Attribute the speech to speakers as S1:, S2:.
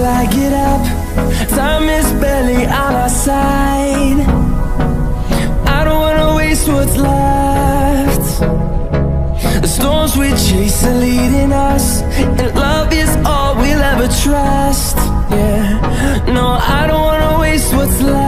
S1: I get up, time is barely on our side. I don't wanna waste what's left. The storms we chase are leading us, and love is all we'll ever trust. Yeah, no, I don't wanna waste what's left.